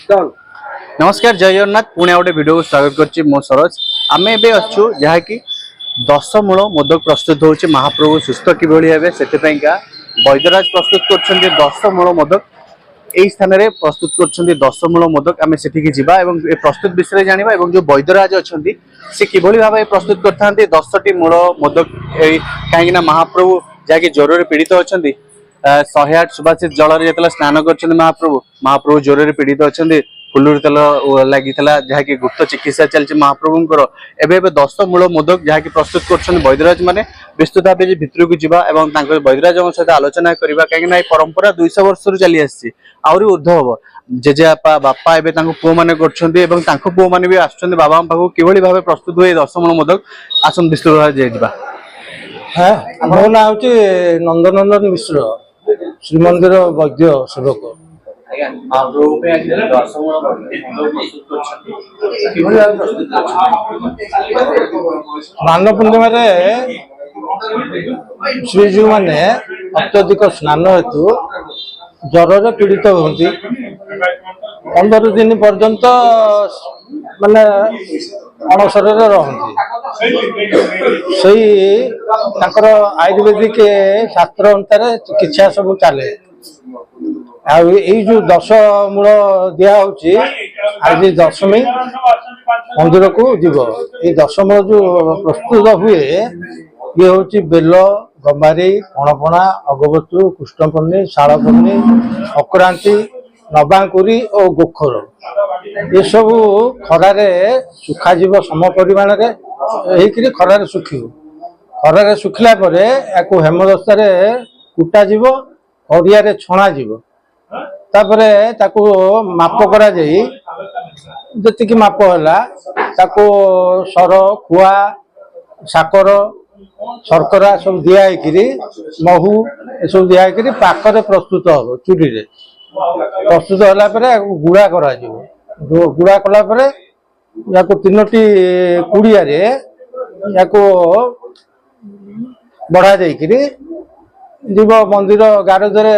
नमस्कार जय जगन्नाथ पुणे गोटे वीडियो को स्वागत करछि मो सरोज आमे एबे अच्छु जहा कि 10 मूल मोदक प्रस्तुत होछि महाप्रभु सुस्थ किभଳି हेबे सेते का वैद्यराज प्रस्तुत करछन्ती 10 मूल मोदक एई स्थान रे प्रस्तुत करछन्ती 10 मूल मोदक आमे सेठी की जिबा एवं ए प्रस्तुत विषय जानिबा एवं जो वैद्यराज अछन्ती से किभଳି भाबे प्रस्तुत करथांती 10 टी मूल मोदक एई काहेकिना महाप्रभु जाके ज्वर रे पीड़ित अछन्ती 108 सुभाषित जल रे स्नान करछन्ती महाप्रभु ज्वर रे पीड़ित अछन्ती फुलुर तेल लगी जहाँकि गुप्त चिकित्सा चलती महाप्रभुंर एवं 10 मूल मोदक जहाँकि प्रस्तुत कर वैद्यराज मैंने विस्तृत भाव भितर को जावा वैद्यराज सहित आलोचना करवा कहीं परंपरा 200 वर्ष चली आसी आहरी ऊर्ध हम जेजेबापा बापा एवं पुओ मैंने कर पुओ मैंने भी आस बाबा पाखु कि भाव प्रस्तुत हुए 10 मूल मोदक आसन विस्तृत भाव मो ना हूँ नंदनंदन मिश्र श्रीमंदिर वैद्य सेवक स्नान पूर्णिमा श्रीजीव मैंने अत्यधिक स्नान हेतु ज्वर पीड़ित होती 15 दिन पर्यंत माने अणसर रही आयुर्वेदिक शास्त्र अनुसार चिकित्सा सब चले जो 10 मूल दिया आज दशमी मंदिर को जीव ये 10 मूल जो प्रस्तुत हुए ये हूँ बेल गंबारी पणपणा अगबतु कृष्णपन्नी शालपन्नी संक्रांति नबांकुरी और गोखर ये सब खरारे सुखाजी सम परिमाण खरारे सुखिव खरारे सुखिला हेमदस्तार कुटा जीव अड़िया छणा जीव तापरे ताकू माप करा जाई जति माप होला ताकू सर खुआ साकर शर्करा सब दिया महू सब दिया पाखरे प्रस्तुत हम चूड़ी रे प्रस्तुत होला परे गुड़ा करा जीव गुड़ा कला परे याको 3टी कुड़िया रे याको बढ़ा जाई जीव मंदिर गारज रे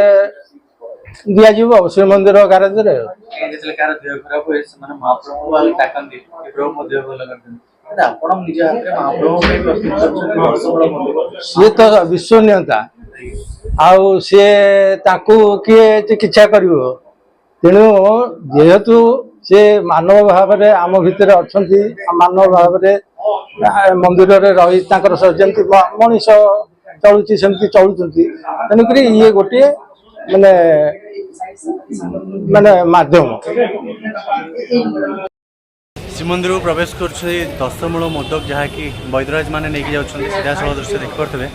दिया जीव श्रीमंदिर गारज रे सी तो विश्वनीयता आउ सी किए चिकित्सा कर तेणु जेहेतु से मानव भाव में आम भितर अच्छा मानव भाव में मंदिर रे रही जमी मनीष चलुची सेमती चलुंट तेणुक ये गोटे माने माने माध्यम श्रीमंदिर को प्रवेश कर 10 मूल मोदक जहाँकि वैद्यराज मैंने नहीं जाऊँ सीधा सह दृश्य देखिपे